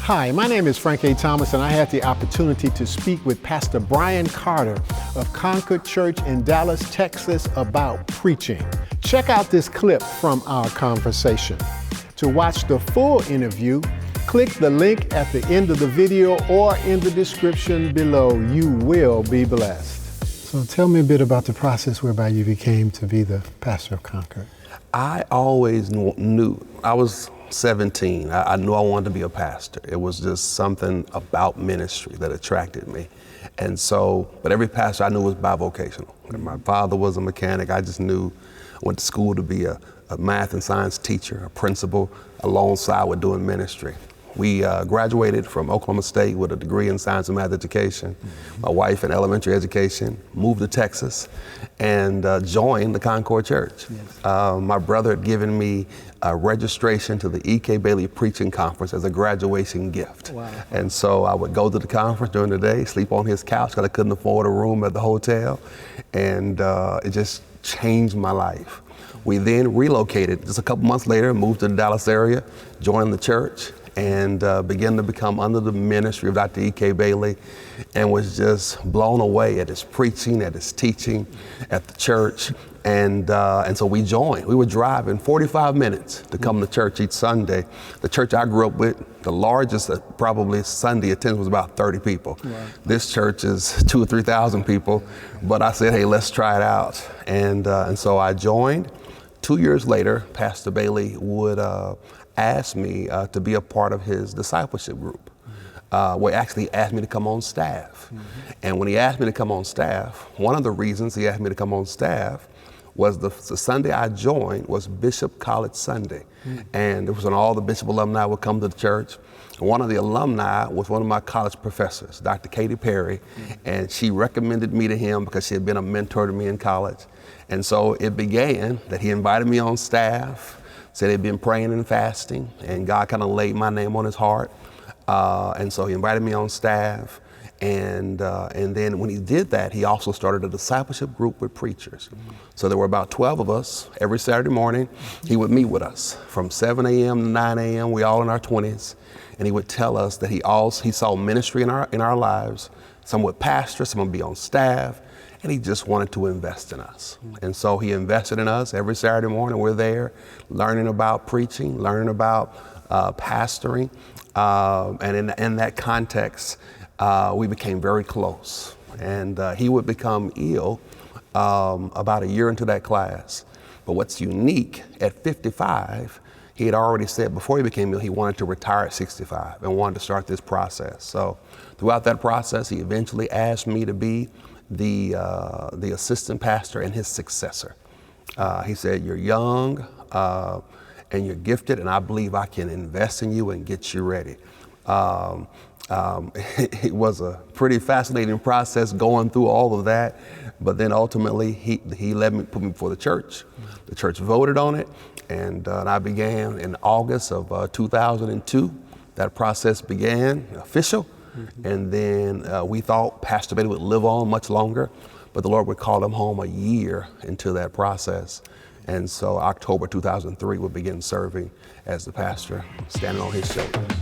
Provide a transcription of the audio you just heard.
Hi, my name is Frank A. Thomas, and I had the opportunity to speak with Pastor Bryan Carter of Concord Church in Dallas, Texas, about preaching. Check out this clip from our conversation. To watch the full interview, click the link at the end of the video or in the description below. You will be blessed. So tell me a bit about the process whereby you became to be the pastor of Concord. I always knew, I was 17, I knew I wanted to be a pastor. It was just something about ministry that attracted me. And so, but every pastor I knew was bivocational. My father was a mechanic. I just knew I went to school to be a math and science teacher, a principal, alongside with doing ministry. We graduated from Oklahoma State with a degree in science and math education. My wife in elementary education, moved to Texas, and joined the Concord Church. Yes. My brother had given me a registration to the E.K. Bailey Preaching Conference as a graduation gift. Wow. And so I would go to the conference during the day, sleep on his couch because I couldn't afford a room at the hotel, and it just changed my life. We then relocated just a couple months later, moved to the Dallas area, joined the church, and began to become under the ministry of Dr. E.K. Bailey, and was just blown away at his preaching, at his teaching at the church. And so we joined. We would drive in 45 minutes to come to church each Sunday. The church I grew up with, the largest probably Sunday attendance was about 30 people. Wow. This church is 2,000 or 3,000 people, but I said, hey, let's try it out. And so I joined. 2 years later, Pastor Bailey would asked me to be a part of his discipleship group. Well, actually asked me to come on staff. And when he asked me to come on staff, one of the reasons he asked me to come on staff was the Sunday I joined was Bishop College Sunday. And it was when all the Bishop alumni would come to the church. And one of the alumni was one of my college professors, Dr. Katy Perry, and she recommended me to him because she had been a mentor to me in college. And so it began that he invited me on staff, said he'd been praying and fasting, and God kind of laid my name on his heart. And so he invited me on staff. And then when he did that, he also started a discipleship group with preachers. So there were about 12 of us. Every Saturday morning, he would meet with us from 7 a.m. to 9 a.m. We all in our 20s. And he would tell us that he saw ministry in our lives. Some would pastor, some would be on staff. And he just wanted to invest in us. And so he invested in us. Every Saturday morning, we're there learning about preaching, learning about pastoring. And in that context, we became very close. And he would become ill about a year into that class. But what's unique, at 55, he had already said before he became ill, he wanted to retire at 65 and wanted to start this process. So throughout that process, he eventually asked me to be the assistant pastor and his successor. He said, you're young and you're gifted, and I believe I can invest in you and get you ready. It was a pretty fascinating process going through all of that, but then ultimately he put me before the church. The church voted on it, and I began in August of 2002. That process began official. And then we thought Pastor Bailey would live on much longer, but the Lord would call him home a year into that process. And so October 2003 would begin serving as the pastor, standing on his shoulders.